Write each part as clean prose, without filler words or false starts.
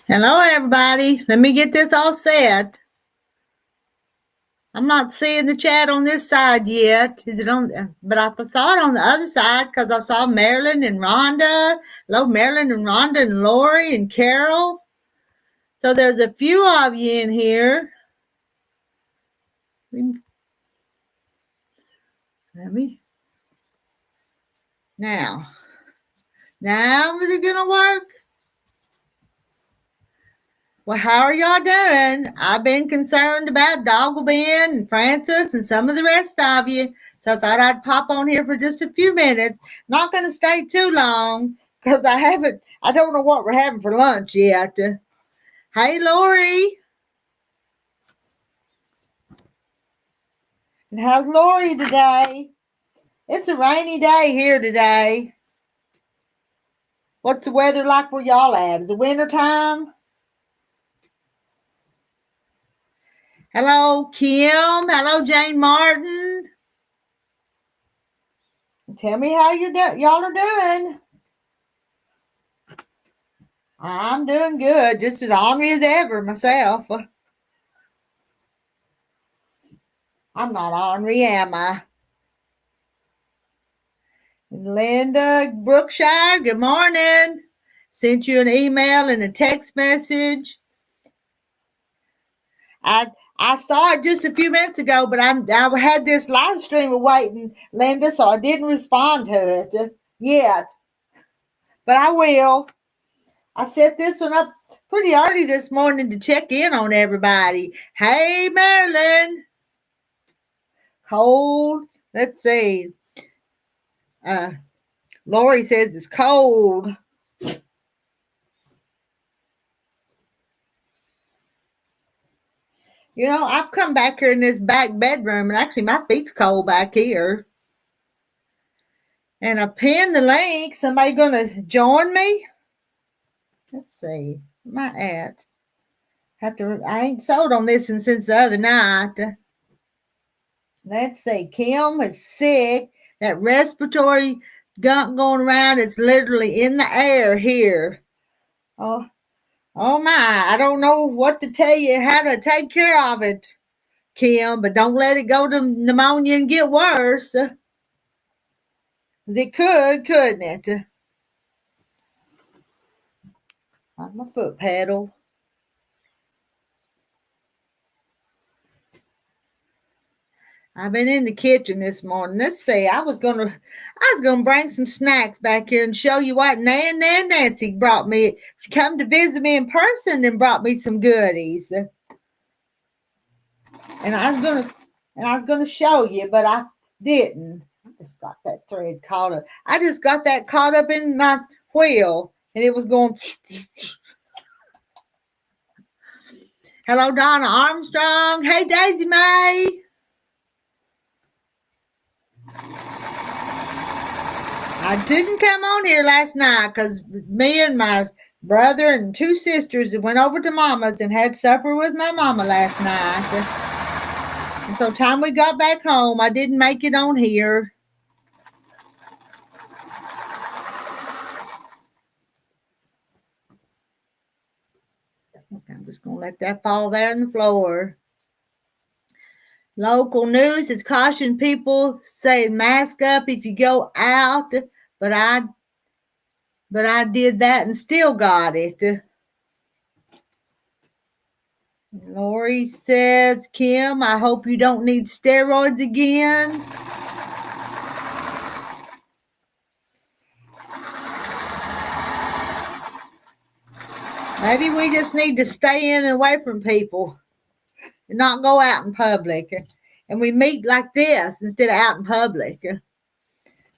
Hello, everybody. Let me get this all set. I'm not seeing the chat on this side yet. Is it on? But I saw it on the other side because I saw Marilyn and Rhonda. Hello, Marilyn and Rhonda and Lori and Carol. So there's a few of you in here. Let me. Now is it going to work? Well, how are y'all doing? I've been concerned about Doggleben and Francis and some of the rest of you. So I thought I'd pop on here for just a few minutes. Not going to stay too long because I don't know what we're having for lunch yet. Hey, Lori. And how's Lori today? It's a rainy day here today. What's the weather like where y'all at? Is it winter time? Hello, Kim. Hello, Jane Martin. Tell me how y'all are doing. I'm doing good, just as ornery as ever myself. I'm not ornery, am I? Linda Brookshire, good morning. Sent you an email and a text message. I saw it just a few minutes ago, but I had this live stream awaiting, Linda, so I didn't respond to it yet. But I will. I set this one up pretty early this morning to check in on everybody. Hey, Marilyn. Cold. Let's see. Lori says it's cold. You know, I've come back here in this back bedroom, and actually my feet's cold back here. And I pinned the link. Somebody gonna join me? Let's see. Where am I at? I ain't sold on this since the other night. Let's see. Kim is sick. That respiratory gunk going around, it's literally in the air here. Oh my, I don't know what to tell you how to take care of it, Kim, but don't let it go to pneumonia and get worse. It could, couldn't it? On my foot pedal. I've been in the kitchen this morning. Let's see. I was gonna bring some snacks back here and show you what Nan Nancy brought me. She come to visit me in person and brought me some goodies. And I was gonna show you, but I didn't. I just got that thread caught up. I just got that caught up in my wheel, and it was going. Hello, Donna Armstrong. Hey, Daisy Mae. I didn't come on here last night because me and my brother and two sisters went over to Mama's and had supper with my mama last night. And so time we got back home, I didn't make it on here. I'm just going to let that fall there on the floor. Local news has cautioned people, say mask up if you go out, but I did that and still got it. Lori says, Kim, I hope you don't need steroids again. Maybe we just need to stay in and away from people and not go out in public. And we meet like this instead of out in public.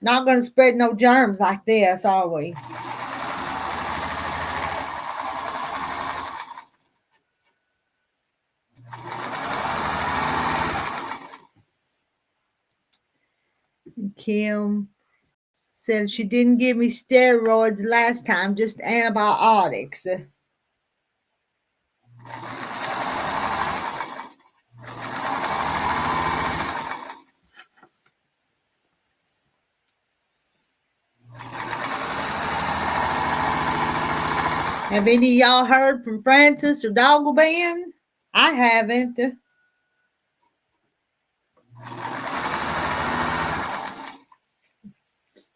Not going to spread no germs like this, are we? Kim said she didn't give me steroids last time, just antibiotics. Have any of y'all heard from Francis or Doggle Ben? I haven't.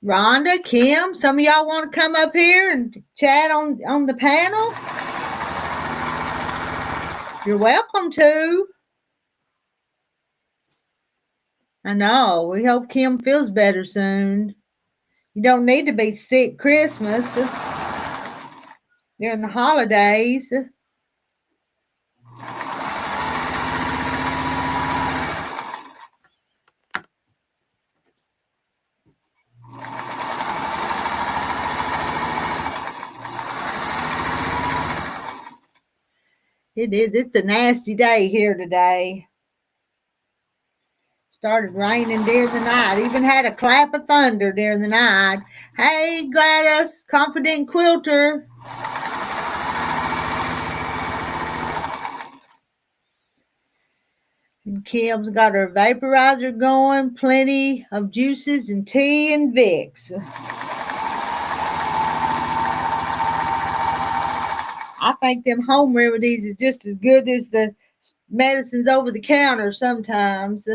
Rhonda, Kim, some of y'all want to come up here and chat on the panel? You're welcome to. I know. We hope Kim feels better soon. You don't need to be sick Christmas during the holidays. It is. It's a nasty day here today. Started raining during the night. Even had a clap of thunder during the night. Hey, Gladys, Confident Quilter. And Kim's got her vaporizer going. Plenty of juices and tea and Vicks. I think them home remedies is just as good as the medicines over the counter sometimes.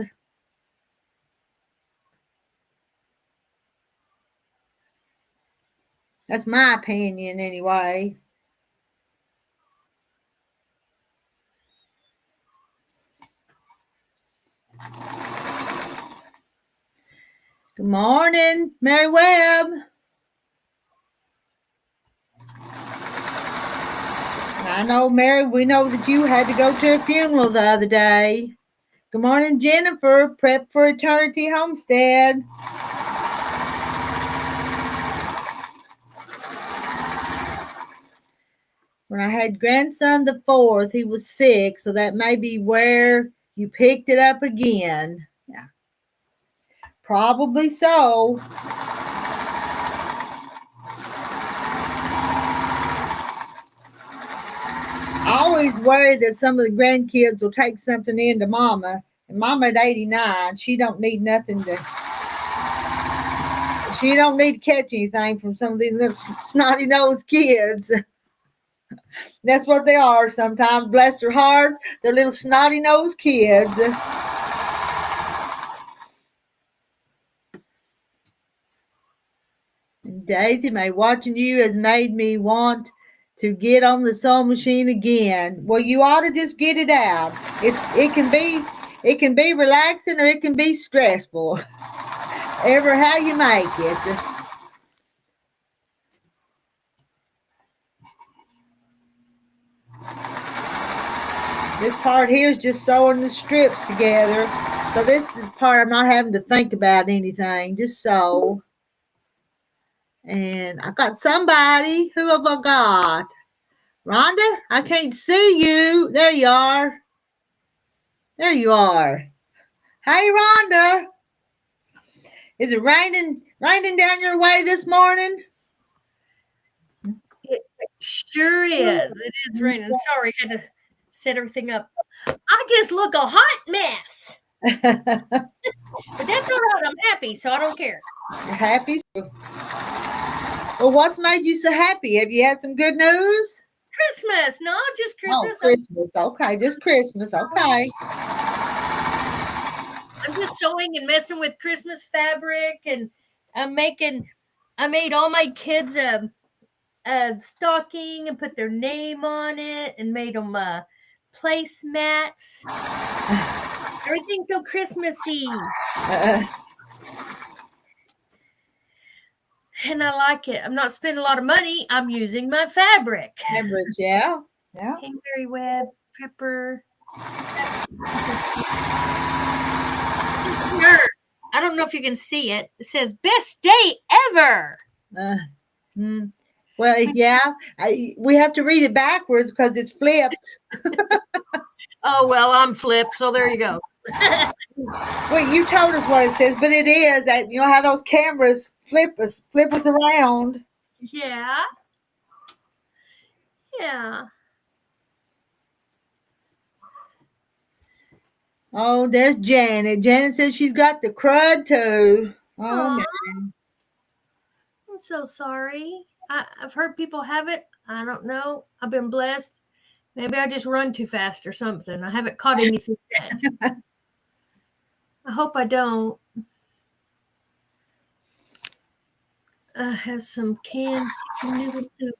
That's my opinion anyway. Good morning, Mary Webb. I know, Mary, we know that you had to go to a funeral the other day. Good morning, Jennifer. Prep for Eternity Homestead. When I had grandson the 4th, he was sick, so that may be where you picked it up again. Yeah. Probably so. I always worry that some of the grandkids will take something into Mama. And Mama at 89, she don't need nothing to. She don't need to catch anything from some of these little snotty nosed kids. That's what they are sometimes. Bless their hearts, they're little snotty nosed kids. And Daisy, May, watching you has made me want to get on the sewing machine again. Well, you ought to just get it out. It can be relaxing or it can be stressful. Ever how you make it. This part here is just sewing the strips together. So this is the part I'm not having to think about anything. Just sew. And I got somebody. Who have I got? Rhonda, I can't see you. There you are. There you are. Hey, Rhonda. Is it raining down your way this morning? It sure is. It is raining. Sorry, I had to set everything up. I just look a hot mess. But that's all right. I'm happy, so I don't care. You're happy? Well, what's made you so happy? Have you had some good news? Christmas. No, just Christmas. Oh, Christmas. Okay, just Christmas. Okay. I'm just sewing and messing with Christmas fabric, and I made all my kids a stocking and put their name on it and made them placemats. Everything's so Christmassy. And I like it. I'm not spending a lot of money. I'm using my fabric. Fabric, yeah. Yeah. Hankberry web, pepper. I don't know if you can see it. It says best day ever. Well, yeah, we have to read it backwards because it's flipped. Oh, well, I'm flipped, so there you go. Well, you told us what it says, but it is that, you know how those cameras flip us around. Yeah. Yeah. Oh, there's Janet. Janet says she's got the crud too. Oh, man. I'm so sorry. I've heard people have it. I don't know. I've been blessed. Maybe I just run too fast or something. I haven't caught anything yet. I hope I don't. I have some canned chicken noodle soup.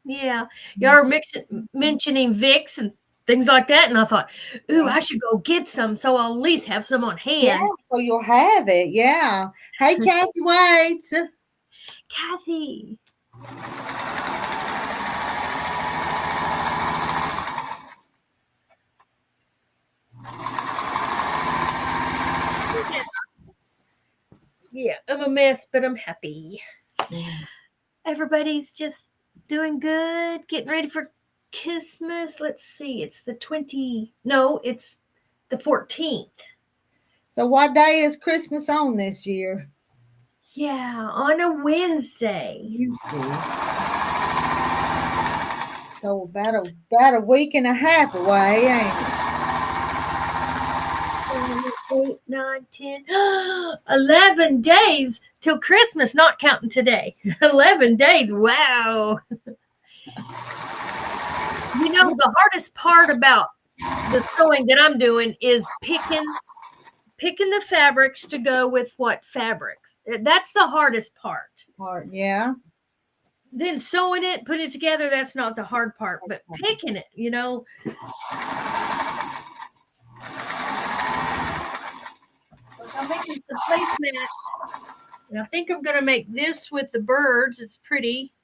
Yeah, y'all are mentioning Vicks and things like that, and I thought, ooh, I should go get some so I'll at least have some on Yeah, hand. so you'll have it. Yeah. Hey, Kathy Waits. Kathy. Yeah, I'm a mess, but I'm happy. Everybody's just doing good, getting ready for Christmas. Let's see, it's the 14th. So what day is Christmas on this year? Yeah, on a Wednesday. So about a week and a half away, ain't it? 8, 9, 10, 11 days till Christmas, not counting today. 11 days. Wow. You know, the hardest part about the sewing that I'm doing is picking the fabrics to go with what fabrics. That's the hardest part. Yeah. Then sewing it, putting it together, that's not the hard part, but picking it, you know. I'm making some placemats. And I think I'm going to make this with the birds. It's pretty.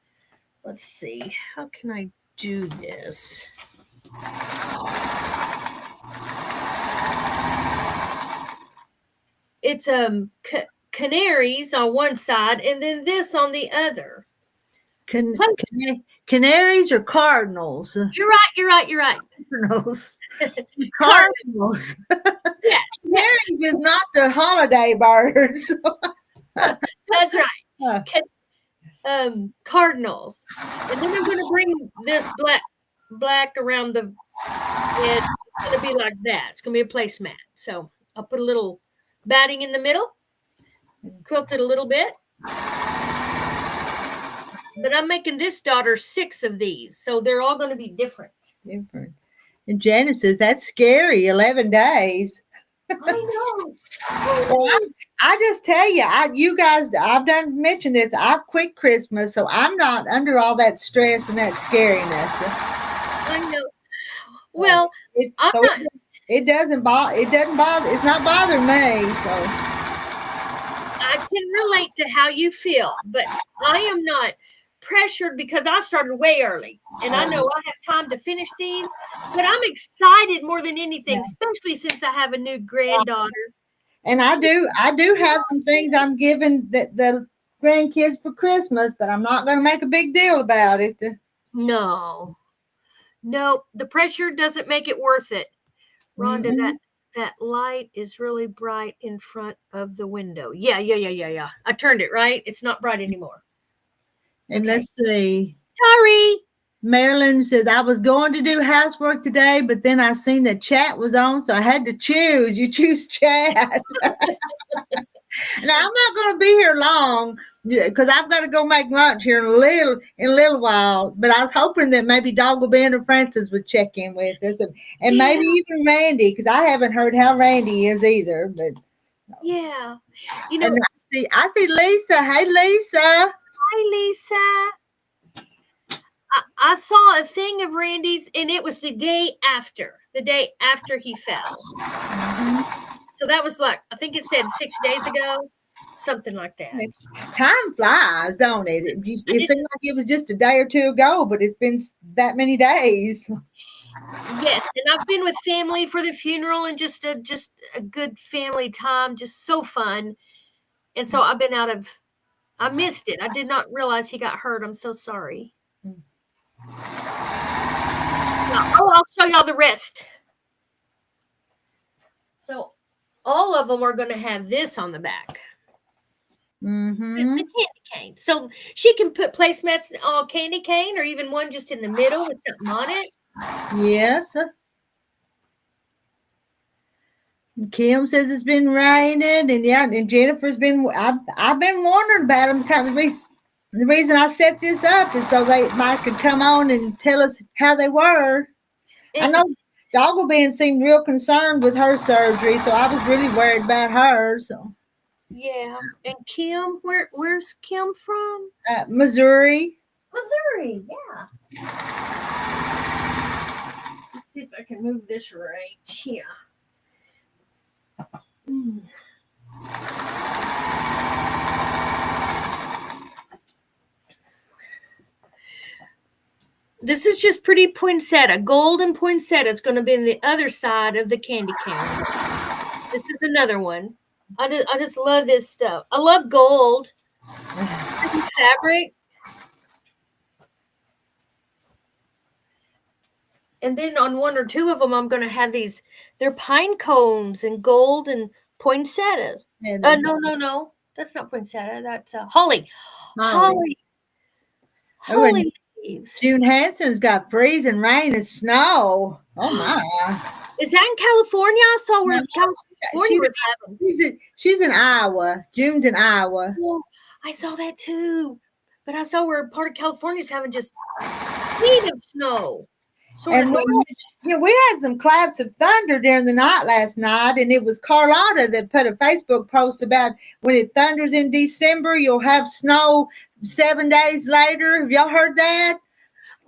Let's see. How can I do this? It's canaries on one side and then this on the other. Canaries or cardinals? You're right. Cardinals. Cardinals. Yeah. Canaries is not the holiday birds. That's right. Cardinals. And then I'm going to bring this black around the edge. It's going to be like that. It's going to be a placemat. So I'll put a little batting in the middle, quilt it a little bit. But I'm making this daughter 6 of these, so they're all going to be different. And Janice says, that's scary, 11 days. I know. Well, I just tell you, you guys, I've done mention this. I've quit Christmas, so I'm not under all that stress and that scariness. I know. Well, it doesn't bother. It's not bothering me. So I can relate to how you feel, but I am not pressured because I started way early and I know I have time to finish these, but I'm excited more than anything, especially since I have a new granddaughter. And I do have some things I'm giving the grandkids for Christmas, but I'm not going to make a big deal about it. No, the pressure doesn't make it worth it. Rhonda, that light is really bright in front of the window. Yeah. I turned it, right? It's not bright anymore. And let's see. Sorry. Marilyn says, I was going to do housework today, but then I seen the chat was on, so I had to choose. You choose chat. Now, I'm not going to be here long because I've got to go make lunch here in a little while. But I was hoping that maybe Doggleband or Francis would check in with us, and maybe even Randy, because I haven't heard how Randy is either. But yeah, you know, I see Lisa. Hey, Lisa. Hi, Lisa. I saw a thing of Randy's, and it was the day after he fell. Mm-hmm. So that was like, I think it said 6 days ago, something like that. Time flies, don't it? It seemed like it was just a day or two ago, but it's been that many days. Yes, and I've been with family for the funeral and just a good family time, just so fun. And so I missed it. I did not realize he got hurt. I'm so sorry. I'll show y'all the rest. So all of them are going to have this on the back. Mm-hmm. The candy cane. So she can put placemats on candy cane or even one just in the middle with something on it. Yes. Kim says it's been raining, and Jennifer's been. I've been wondering about them. The reason I set this up is so they Mike could come on and tell us how they were. I And know Doggleben seemed real concerned with her surgery, so I was really worried about her. So yeah. And Kim, where's Kim from? Missouri. Missouri, yeah. Let's see if I can move this right. Yeah. Mm. This is just pretty poinsettia. Golden poinsettia is going to be on the other side of the candy cane. This is another one. I just love this stuff. I love gold. Pretty fabric. And then on one or two of them, I'm going to have these. They're pine cones and gold and poinsettias. No. That's not poinsettia. That's holly. Holly. Holly leaves. June Hanson's got freezing rain and snow. Oh my! Is that in California? I saw where No, California was having. She's in Iowa. June's in Iowa. Well, I saw that too, but I saw where part of California's having just feet of snow. And we had some claps of thunder during the night last night, and it was Carlotta that put a Facebook post about when it thunders in December, you'll have snow 7 days later. Have y'all heard that?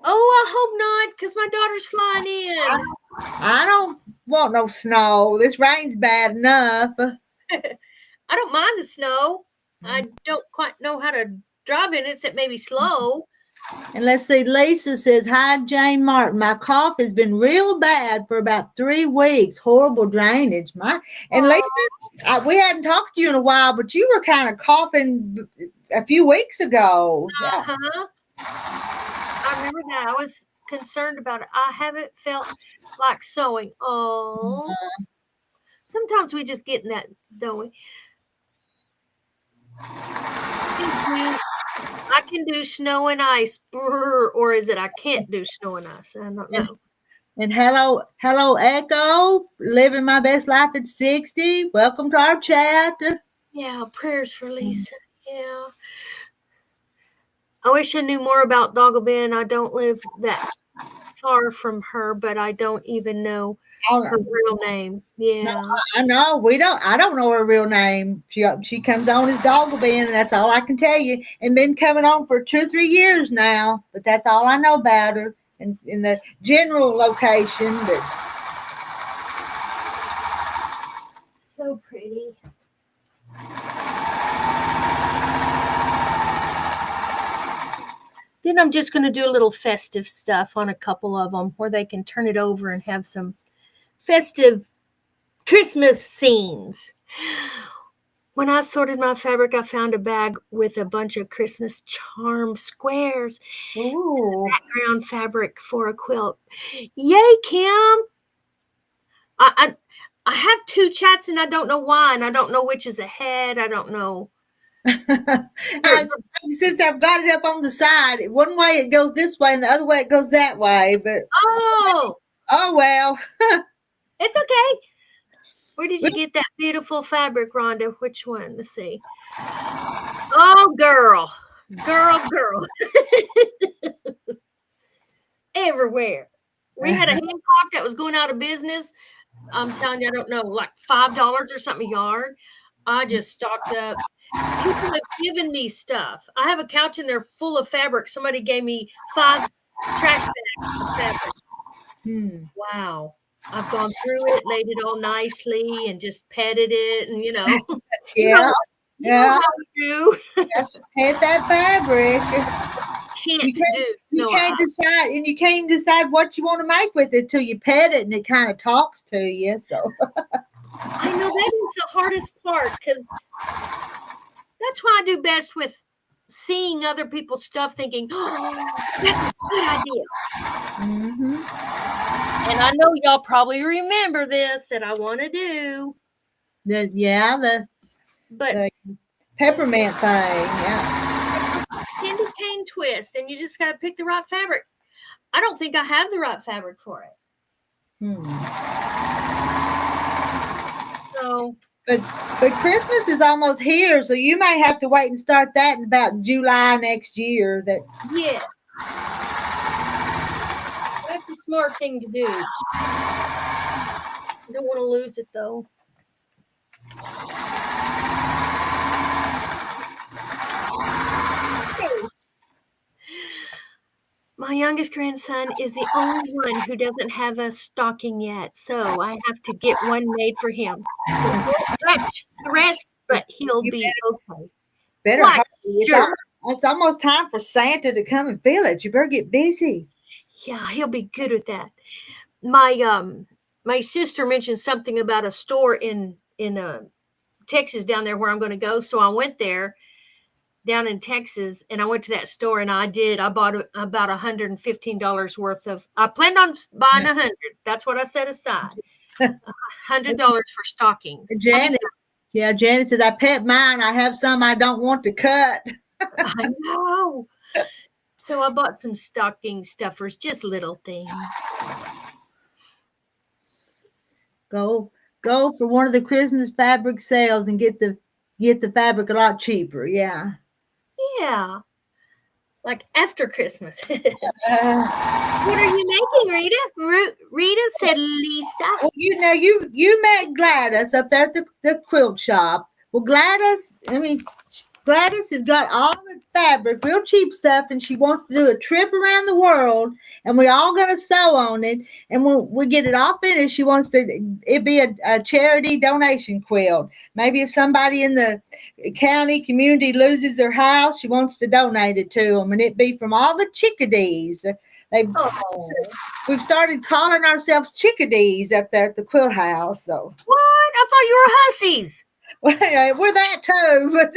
Oh, I hope not, because my daughter's flying in. I don't want no snow. This rain's bad enough. I don't mind the snow. I don't quite know how to drive in it, except maybe slow. And let's see, Lisa says, hi, Jane Martin. My cough has been real bad for about 3 weeks. Horrible drainage. And Lisa, we hadn't talked to you in a while, but you were kind of coughing a few weeks ago. Uh-huh. Yeah. I remember that. I was concerned about it. I haven't felt like sewing. Oh. Sometimes we just get in that, don't we? I can do snow and ice, or is it I can't do snow and ice? I don't know. And hello, Echo, living my best life at 60. Welcome to our chat. Yeah, prayers for Lisa. Yeah. I wish I knew more about Doggleben. I don't live that far from her, but I don't even know her real name. Yeah. No, I know. I don't know her real name. She comes on as Doggleben, and that's all I can tell you. And been coming on for 2 or 3 years now, but that's all I know about her in the general location. But so pretty. Then I'm just going to do a little festive stuff on a couple of them where they can turn it over and have some festive Christmas scenes. When I sorted my fabric, I found a bag with a bunch of Christmas charm squares. Ooh. Background fabric for a quilt. Yay, Kim! I have 2 chats and I don't know why, and I don't know which is ahead. I don't know. Since I've got it up on the side, one way it goes this way and the other way it goes that way. But oh well. It's okay. Where did you get that beautiful fabric, Rhonda? Which one? Let's see. Oh, girl. Everywhere. We had a Hancock that was going out of business. I'm telling you, I don't know, like $5 or something a yard. I just stocked up. People have given me stuff. I have a couch in there full of fabric. Somebody gave me 5 trash bags of fabric. Wow. I've gone through it, laid it all nicely, and just petted it, and you know how we do. Pet that fabric. You can't decide what you want to make with it till you pet it, and it kind of talks to you. So I know that is the hardest part, because that's why I do best with seeing other people's stuff, thinking, "Oh, that's a good idea." And I know y'all probably remember this that I want to do. The peppermint thing, candy cane twist, and you just got to pick the right fabric. I don't think I have the right fabric for it. So, But Christmas is almost here, so you may have to wait and start that in about July next year. Yeah, that's a smart thing to do. I don't want to lose it though. My youngest grandson is the only one who doesn't have a stocking yet, so I have to get one made for him. It won't stretch the rest, but he'll You be okay. better Why, hurry. sure. It's almost time for Santa to come and fill it. You better get busy. Yeah, he'll be good with that. My sister mentioned something about a store in Texas down there where I'm going to go, so I went there down in Texas, and I went to that store, and I bought about $115 worth of. I planned on buying 100. That's what I set aside. $100 for stockings. Janet says, I pet mine. I have some I don't want to cut. I know. So I bought some stocking stuffers, just little things. Go for one of the Christmas fabric sales and get the fabric a lot cheaper. Yeah. Yeah. Like after Christmas. What are you making, Rita? Rita said Lisa. Well, you met Gladys up there at the quilt shop. Well, Gladys has got all the fabric, real cheap stuff, and she wants to do a trip around the world, and we're all going to sew on it. And when we get it all finished, she wants it be a charity donation quilt. Maybe if somebody in the county community loses their house, she wants to donate it to them, and it be from all the chickadees. We've started calling ourselves chickadees up there at the quilt house. So what? I thought you were hussies. Well, we're that too. But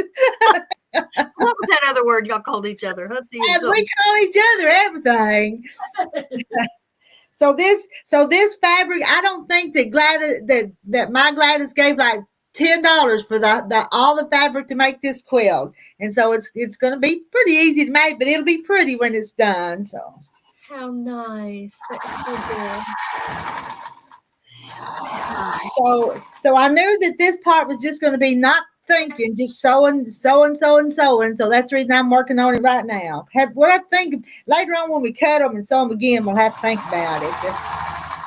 what was that other word y'all called each other? Hussies. We call each other everything. So this fabric, I don't think that Gladys that my Gladys gave like $10 for the all the fabric to make this quilt, and so it's going to be pretty easy to make, but it'll be pretty when it's done. So how nice! That's so good. So I knew that this part was just going to be not thinking, just sewing. So that's the reason I'm working on it right now. What I think later on when we cut them and sew them again, we'll have to think about it.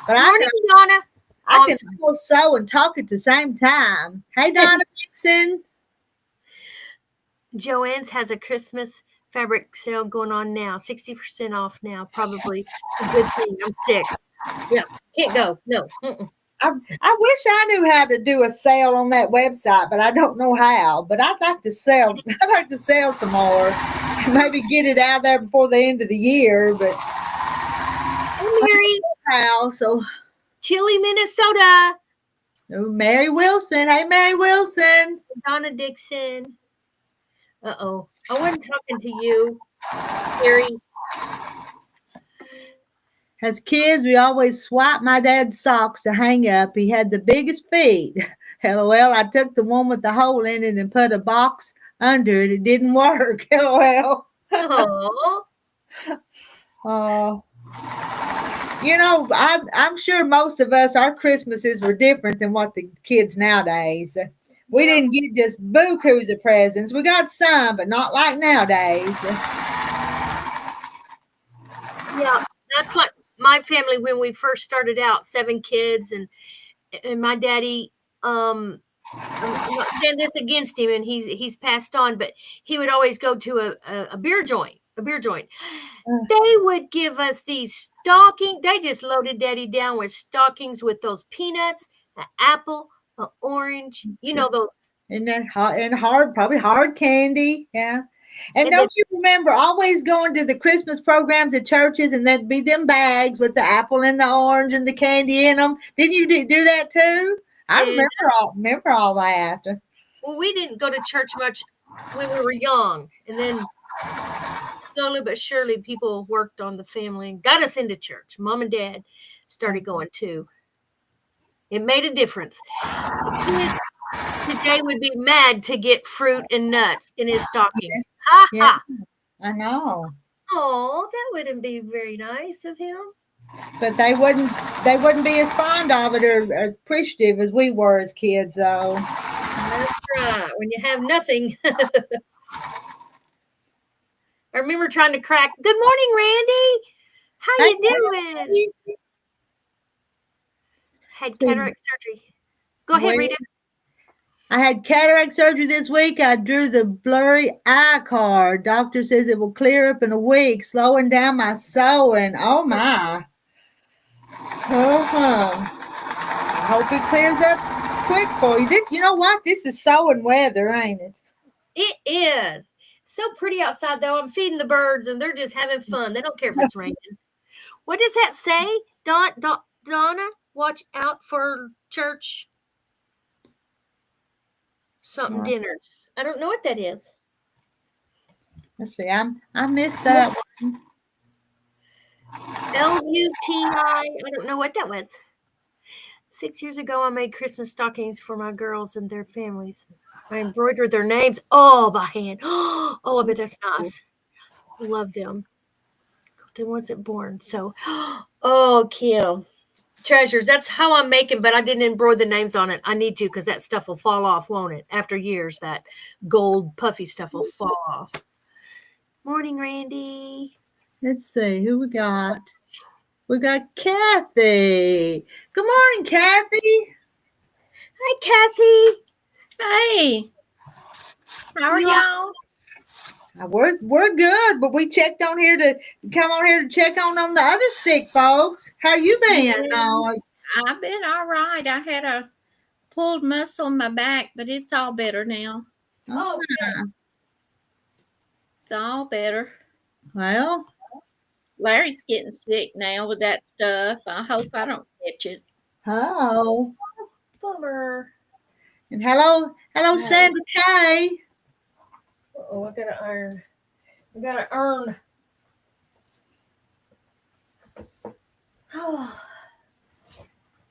But Morning, Donna. I can both sew and talk at the same time. Hey, Donna Dixon. Joanne's has a Christmas fabric sale going on now, 60% off now. Probably a good thing. I'm sick. Yeah, can't go. No. I wish I knew how to do a sale on that website, but I don't know how. But I'd like to sell. I'd like to sell some more. Maybe get it out there before the end of the year. But Mary, how so? Chile, Minnesota. Oh, Mary Wilson. Hey, Mary Wilson. Donna Dixon. Uh-oh. I wasn't talking to you, Mary. As kids, we always swiped my dad's socks to hang up. He had the biggest feet. LOL, I took the one with the hole in it and put a box under it. It didn't work. LOL. Oh. I'm sure most of us, our Christmases were different than what the kids nowadays. We didn't get just bukus of presents. We got some, but not like nowadays. Yeah, that's like my family when we first started out, 7 kids, and my daddy, I'm not saying this against him, and he's passed on, but he would always go to a beer joint. They would give us these stockings. They just loaded Daddy down with stockings with those peanuts, an apple, an orange. You know those. And probably hard candy. Yeah. And don't you remember always going to the Christmas programs at churches, and there'd be them bags with the apple and the orange and the candy in them? Didn't you do that too? I remember all that. Well, we didn't go to church much when we were young, and then slowly but surely people worked on the family and got us into church. Mom and Dad started going too. It made a difference. Kids today would be mad to get fruit and nuts in his stocking. Ha ha. I know. Oh, that wouldn't be very nice of him. But they wouldn't be as fond of it or appreciative as we were as kids, though. That's right. When you have nothing. I remember trying to crack. Good morning, Randy. How Hey, you doing? Had cataract surgery. Go ahead, well, Rita. I had cataract surgery this week. I drew the blurry eye card. Doctor says it will clear up in a week, slowing down my sewing. Oh my. I hope it clears up quick for you. You know what? This is sewing weather, ain't it? It is. It's so pretty outside, though. I'm feeding the birds, and they're just having fun. They don't care if it's raining. What does that say? Donna, watch out for church something dinners. I don't know what that is. Let's see. I missed that one. LUTI. I don't know what that was. 6 years ago, I made Christmas stockings for my girls and their families. I embroidered their names all by hand. Oh, I bet that's nice. Love them. Then wasn't born. So, oh, Kim. Treasures. That's how I'm making, but I didn't embroider the names on it. I need to because that stuff will fall off, won't it? After years, that gold puffy stuff will fall off. Morning, Randy. Let's see who we got. We got Kathy. Good morning, Kathy. Hi, Kathy. Hey, how are y'all? We're good, but we checked on here to come on here to check on the other sick folks. How you been? I've been all right. I had a pulled muscle in my back, but it's all better now. Oh, yeah. It's all better. Well, Larry's getting sick now with that stuff. I hope I don't catch it. oh, Bummer. and hello, Sandra Kay. Oh, I gotta earn. I gotta earn. Oh.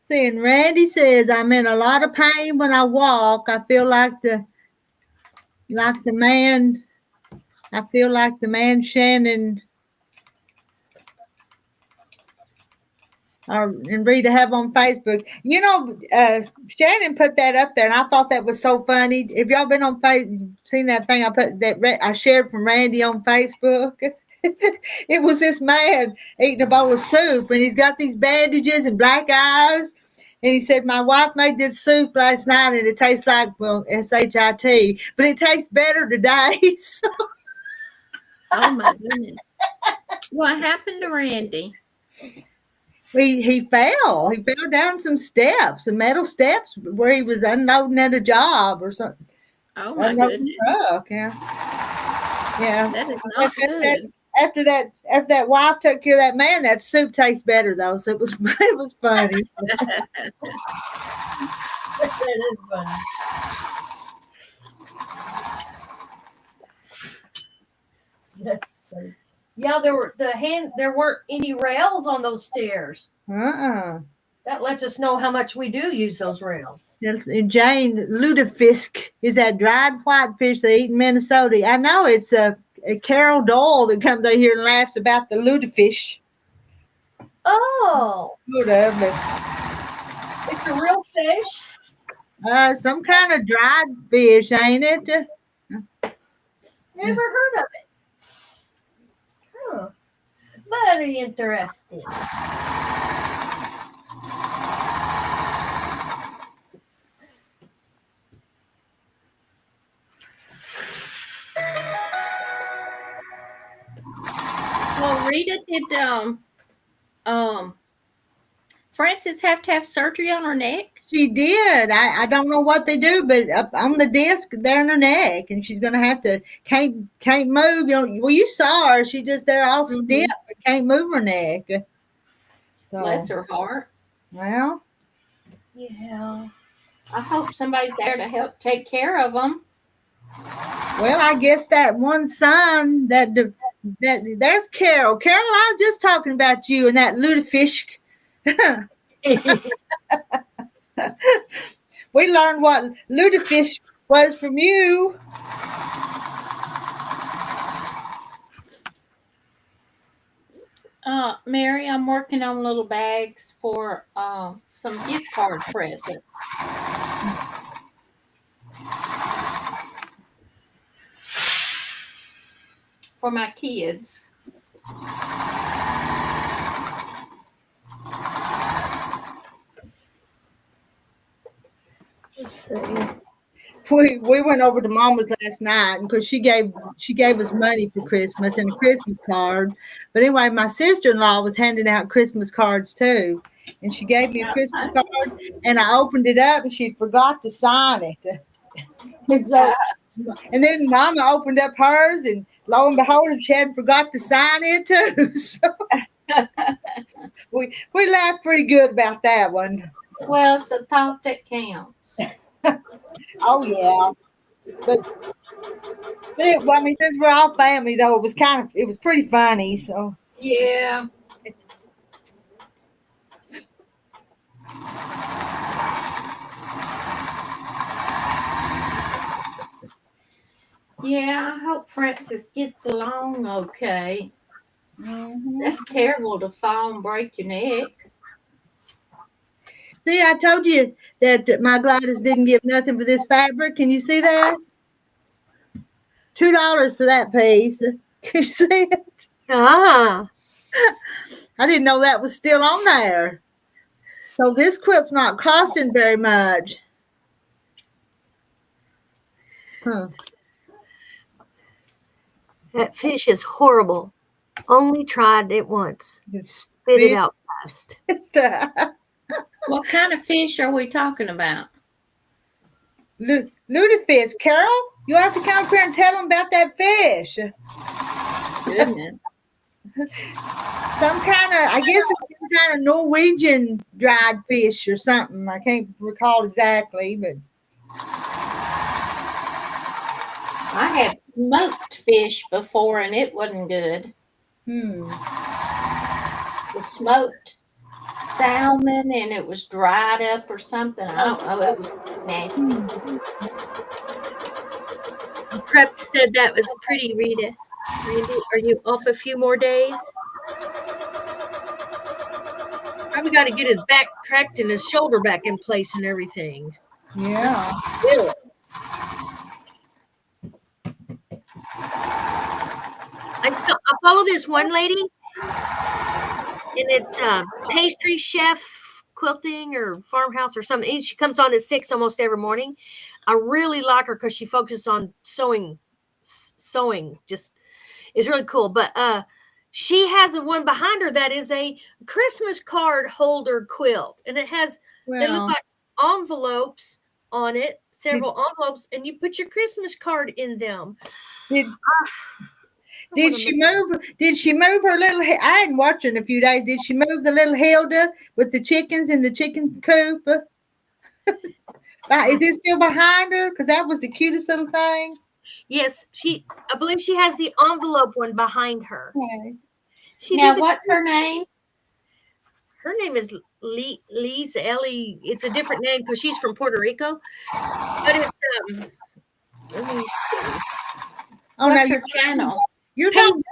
Seeing Randy says I'm in a lot of pain when I walk. I feel like the man. I feel like the man Shannon and Rita have on Facebook. You know, Shannon put that up there, and I thought that was so funny. Have y'all been on seen that thing I put that I shared from Randy on Facebook? It was this man eating a bowl of soup, and he's got these bandages and black eyes. And he said, my wife made this soup last night, and it tastes like, well, SHIT, but it tastes better today. So, Oh my goodness! What happened to Randy? he fell. He fell down some steps, some metal steps, where he was unloading at a job or something. Oh my goodness! Truck, yeah. That is not good. After that wife took care of that man, that soup tastes better though. So it was funny. That is funny. That's funny. Yeah, there weren't any rails on those stairs. That lets us know how much we do use those rails. And Jane, lutefisk is that dried whitefish they eat in Minnesota. I know it's a Carol Doyle that comes out here and laughs about the lutefish. Oh. But It's a real fish? Some kind of dried fish, ain't it? Never heard of it. Huh. Very interesting. Well, Rita, did Frances have to have surgery on her neck? She did. I don't know what they do, but up on the disc there in her neck, and she's gonna have to can't move. You know, well, you saw her. She just there all stiff and can't move her neck. So, Bless her heart. Well, Yeah. I hope somebody's there to help take care of them. well, I guess that one son that there's Carol. Carol, I was just talking about you and that lutefisk. We learned what lutefisk was from you. Mary, I'm working on little bags for some gift card presents. for my kids. Let's see. We went over to Mama's last night because she gave us money for Christmas and a Christmas card. But anyway, my sister-in-law was handing out Christmas cards too, and she gave me a Christmas card, and I opened it up and she forgot to sign it. And so, and then Mama opened up hers, and lo and behold, she hadn't forgot to sign it too. So we laughed pretty good about that one. Well, it's a thought that counts. Oh yeah, but I mean, since we're all family, though, it was pretty funny. So Yeah. Yeah, I hope Francis gets along okay. That's terrible to fall and break your neck. see, I told you that my Gladys didn't give nothing for this fabric. Can you see that? $2 for that piece. Can you see it? Ah, I didn't know that was still on there. So this quilt's not costing very much. Huh. that fish is horrible. Only tried it once. Spit it out fast. What kind of fish are we talking about? Lutefish. Carol, you have to come up here and tell them about that fish. Goodness. I guess it's some kind of Norwegian dried fish or something. I can't recall exactly, but I had smoked fish before and it wasn't good. The smoked salmon and it was dried up or something. I don't know. It was nasty. Prep said that was pretty, Rita. Randy, are you off a few more days? Probably got to get his back cracked and his shoulder back in place and everything. yeah. Really? I follow this one lady, and it's pastry chef quilting or farmhouse or something. She comes on at 6 almost every morning. I really like her because she focuses on sewing. Just is really cool. But she has a one behind her that is a Christmas card holder quilt, and it has they look like envelopes on it, several envelopes, and you put your Christmas card in them. Did she move her little? I hadn't watched her in a few days. Did she move the little Hilda with the chickens in the chicken coop? Is it still behind her? Because that was the cutest little thing. Yes, I believe she has the envelope one behind her. Okay. Now, what's her name? Her name is Lise Ellie. It's a different name because she's from Puerto Rico. But it's what's her channel? You're talking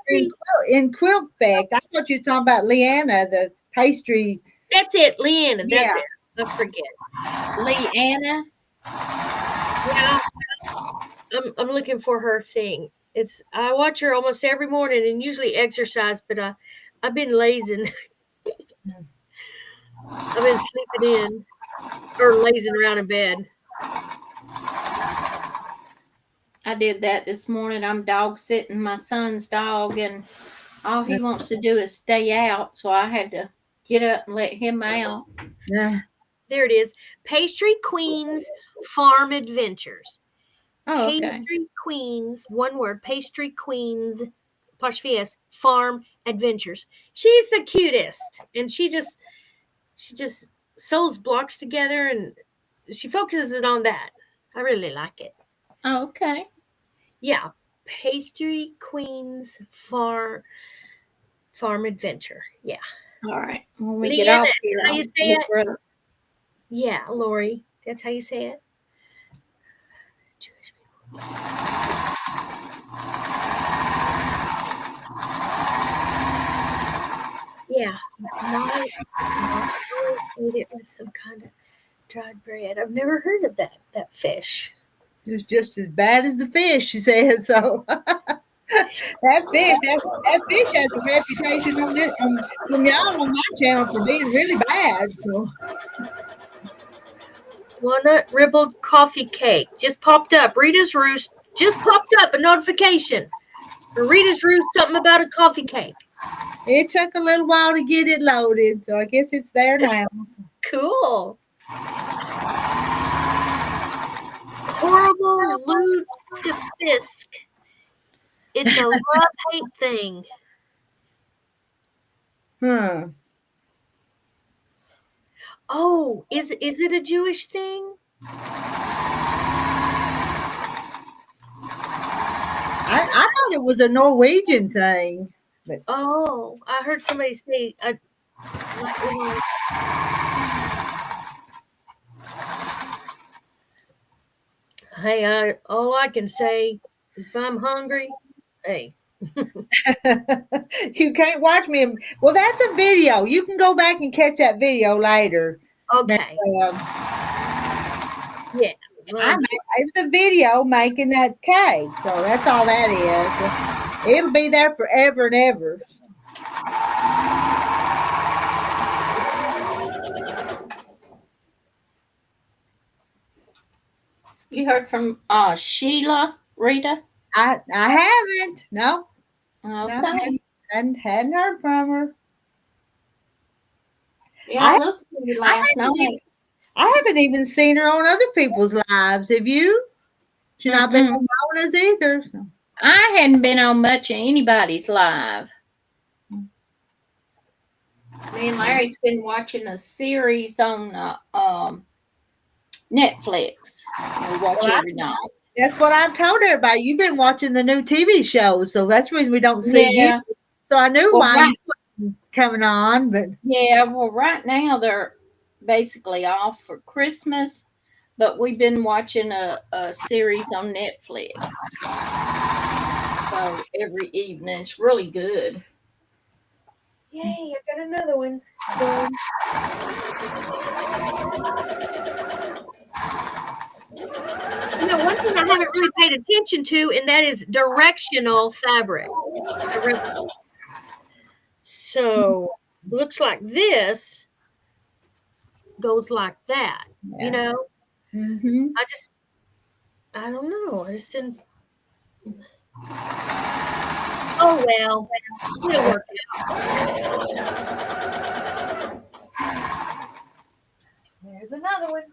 in Quilt Fact. I thought you were talking about Leanna, the pastry. That's it, Leanna. That's it. I forget. Leanna. Yeah, I'm looking for her thing. I watch her almost every morning and usually exercise, but I've been lazing. I've been sleeping in or lazing around in bed. I did that this morning. I'm dog sitting my son's dog, and all he wants to do is stay out. So I had to get up and let him out. Yeah. There it is. Pastry Queens Farm Adventures. Oh, okay. Pastry Queens, one word. Pastry Queens, apostrophe S, Farm Adventures. She's the cutest, and she just sews blocks together, and she focuses it on that. I really like it. Oh, okay. Yeah, Pastry Queens Farm Adventure. Yeah. All right. When we Leanna, get off here, how you say it? Yeah, Lori. That's how you say it. Jewish people. Yeah, eat it with some kind of dried bread. I've never heard of that fish. It's just as bad as the fish, she says. So that fish has a reputation from y'all on my channel for being really bad. So Walnut ribbled coffee cake just popped up. Rita's Roost just popped up a notification. Rita's Roost, something about a coffee cake. it took a little while to get it loaded, so I guess it's there now. Cool. Horrible lewd to fisk. It's a love-hate thing. Oh, is it a Jewish thing? I thought it was a Norwegian thing. But Oh, I heard somebody say. Hey, all I can say is if I'm hungry, hey. you can't watch me. Well, that's a video. You can go back and catch that video later. Okay. Yeah. It was a video making that cake. So that's all that is. It'll be there forever and ever. You heard from Sheila, Rita? I haven't. No. Okay. No, hadn't heard from her. Yeah, I looked at you last night. I haven't even seen her on other people's lives. Have you? She's not been on Mona's either. So. I hadn't been on much of anybody's live. Me and Larry's been watching a series on Netflix. We watch every night. That's what I've told everybody. You've been watching the new TV shows, so that's the reason we don't see you. So I knew why you wasn't coming on, but well, right now they're basically off for Christmas, but we've been watching a series on Netflix. So every evening, it's really good. Yay! I got another one. One thing I haven't really paid attention to, and that is directional fabric. So looks like this goes like that. Yeah. You know, mm-hmm. I don't know. I just didn't. Oh well, it'll work out. There's another one.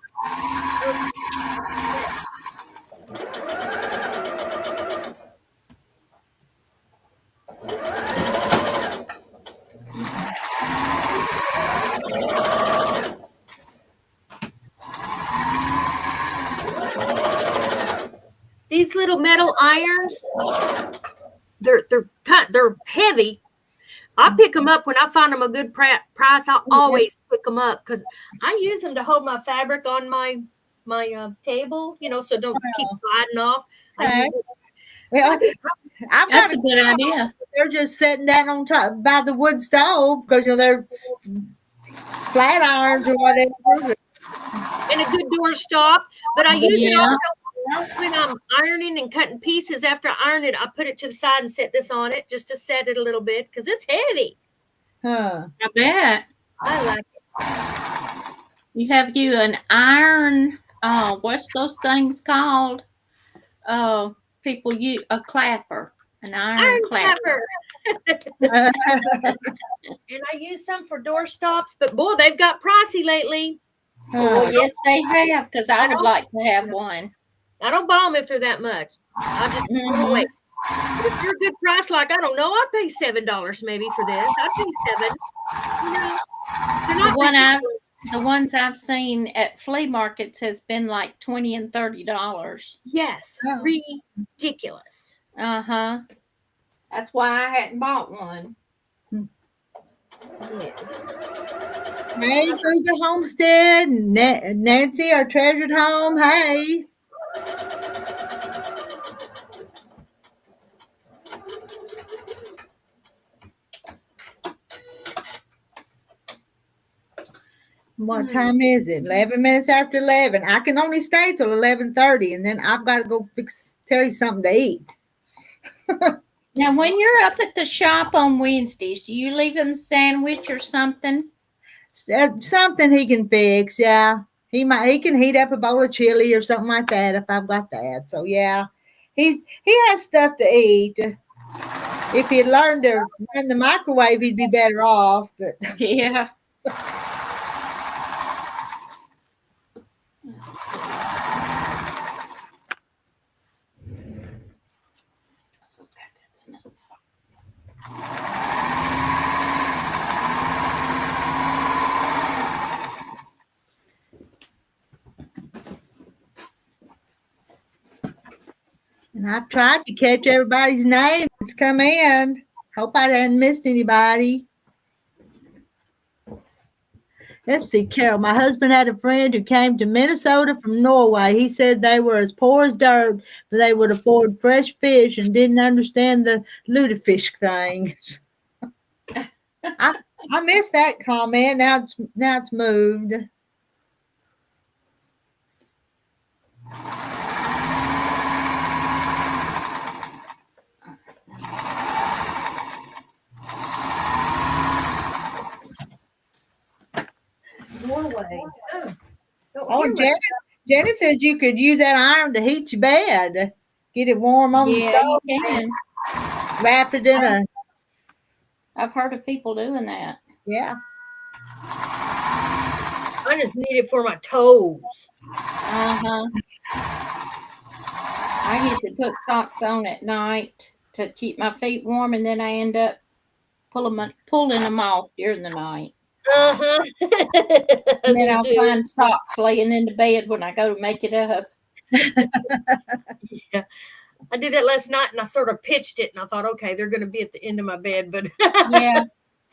These little metal irons, they're heavy. I pick them up when I find them a good price. I'll always pick them up because I use them to hold my fabric on my table, so it don't keep sliding off. Well, that's a good idea. They're just sitting down on top by the wood stove because they're flat irons or whatever. And a good door stop. But I use it also when I'm ironing and cutting pieces. After I iron it, I put it to the side and set this on it just to set it a little bit because it's heavy. I bet. I like it. You have an iron, what's those things called? People use a clapper, an iron clapper. And I use some for door stops, but boy, they've got pricey lately. Well, yes, they have, because I'd like to have one. I don't buy them if they're that much. I'll just wait. If you're a good price, like I don't know, I'd pay $7 maybe for this. I'd pay $7. The ones I've seen at flea markets has been like $20 and $30. Yes, ridiculous. That's why I hadn't bought one. Yeah. Hey, through the homestead, Nancy, our treasured home. Hey. What time is it? 11 minutes after 11. I can only stay till 11:30, and then I've got to go tell you something to eat. Now, when you're up at the shop on Wednesdays, do you leave him a sandwich or something? Something he can fix. Yeah, he can heat up a bowl of chili or something like that if I've got that. So yeah, he has stuff to eat. If he'd learned to run the microwave, he'd be better off. But Yeah. Okay, that's enough. and I've tried to catch everybody's name that's come in. Hope I hadn't missed anybody. Let's see, Carol. My husband had a friend who came to Minnesota from Norway. He said they were as poor as dirt, but they would afford fresh fish and didn't understand the lutefisk things. I missed that comment. Now it's moved. Norway. Oh, Jenny says you could use that iron to heat your bed. Get it warm on the Yeah, stove. you can. Wrap it in a I've heard of people doing that. yeah. I just need it for my toes. Uh-huh. I usually put socks on at night to keep my feet warm, and then I end up pulling them off during the night. Uh-huh. And then I'll find socks laying in the bed when I go to make it up. Yeah. I did that last night, and I sort of pitched it, and I thought, okay, they're going to be at the end of my bed, but Yeah.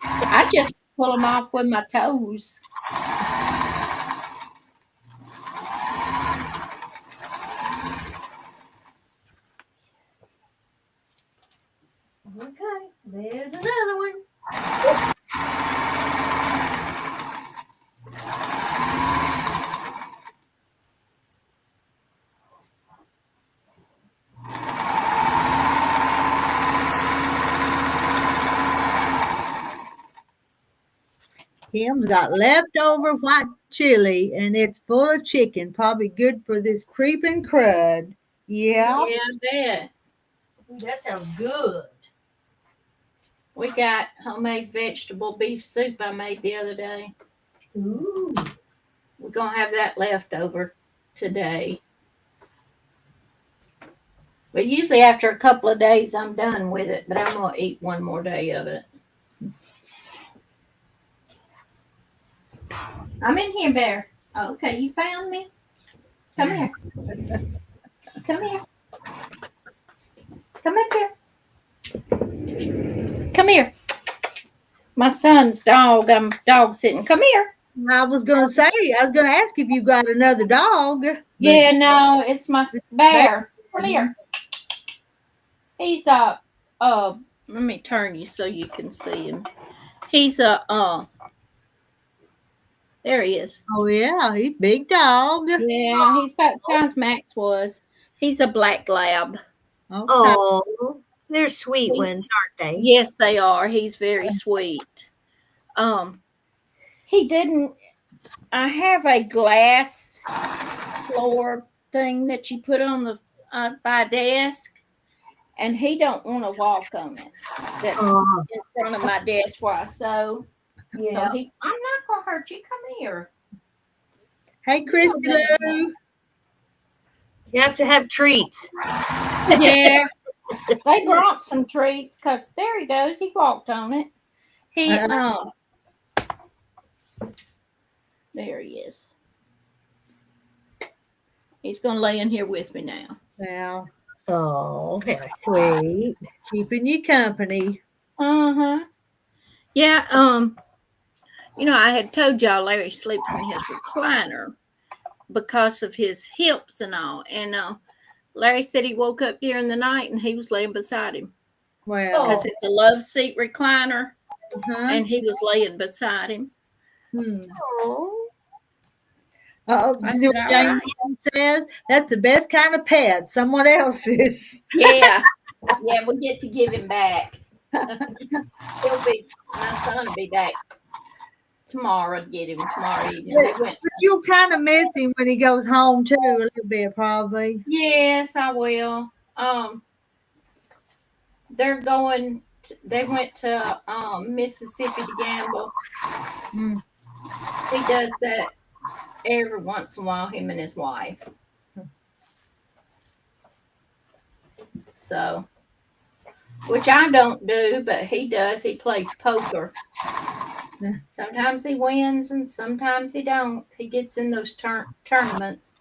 I just pull them off with my toes. okay, there's another one. Kim's got leftover white chili and it's full of chicken. Probably good for this creeping crud. Yeah. Yeah, I bet. That sounds good. We got homemade vegetable beef soup I made the other day. Ooh. We're going to have that left over today. But usually after a couple of days, I'm done with it. But I'm going to eat one more day of it. I'm in here, Bear. Oh, okay, you found me? Come here. Come here. Come up here. Come here. My son's dog. I'm dog sitting. Come here. I was gonna ask if you got another dog. Yeah, no, it's my Bear. Come here. He's let me turn you so you can see him. He's there he is. Oh yeah, he's a big dog. Yeah, he's about the size Max was. He's a black lab. Okay. Oh, they're sweet ones, aren't they? Yes, they are. He's very sweet. He didn't. I have a glass floor thing that you put on the by desk, and he don't want to walk on it. That's in front of my desk where I sew. Yeah. So I'm not gonna hurt you. Come here. Hey, Christy Lou. You have to have treats. Yeah. They brought some treats. Cause there he goes. He walked on it. There he is. He's gonna lay in here with me now. Well, Oh, very sweet. keeping you company. Uh-huh. Yeah, I had told y'all Larry sleeps in his recliner because of his hips and all. And Larry said he woke up during the night and he was laying beside him. Well, Because it's a love seat recliner, uh-huh. and he was laying beside him. Oh. I See what said, James says? That's the best kind of pet. Someone else's. Yeah. Yeah, we get to give him back. My son will be back tomorrow to get him tomorrow evening. But you'll kind of miss him when he goes home too, a little bit probably. Yes, I will. They're going. They went to Mississippi to gamble. Mm. He does that every once in a while. Him and his wife. So, which I don't do, but he does. He plays poker. Sometimes he wins and sometimes he don't. He gets in those tournaments.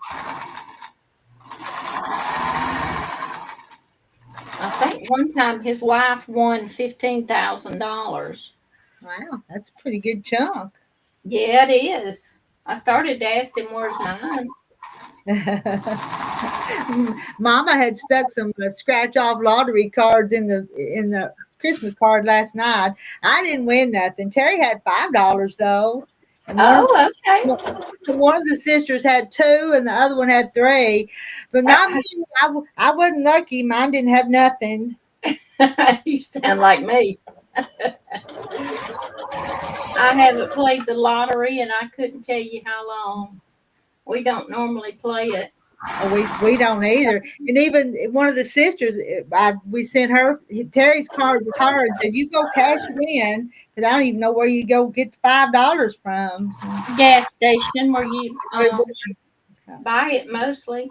I think one time his wife won $15,000. Wow, that's a pretty good chunk. Yeah, it is. I started to ask him where's mine. Mama had stuck some scratch off lottery cards in the Christmas card last night. I didn't win nothing. Terry had $5 though. And Okay. one of the sisters had 2 and the other one had 3. But not me. I wasn't lucky. Mine didn't have nothing. You sound like me. I haven't played the lottery and I couldn't tell you how long. We don't normally play it. We don't either. And even one of the sisters, we sent her Terry's card with her and said, "You go cash it in because I don't even know where you go get the $5 from." Gas station where you buy it mostly.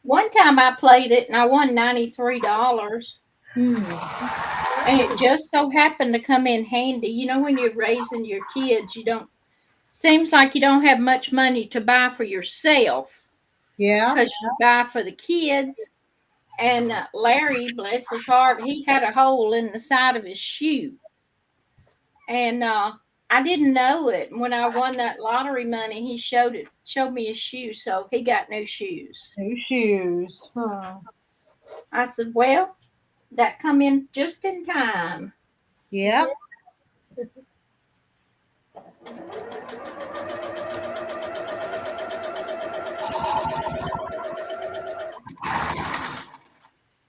One time I played it and I won $93. And it just so happened to come in handy. You know, when you're raising your kids, seems like you don't have much money to buy for yourself. Yeah. Because you buy for the kids. And Larry, bless his heart, he had a hole in the side of his shoe. And I didn't know it. When I won that lottery money, he showed me his shoe. So he got new shoes. New shoes. Huh. I said, well, that come in just in time. Yeah.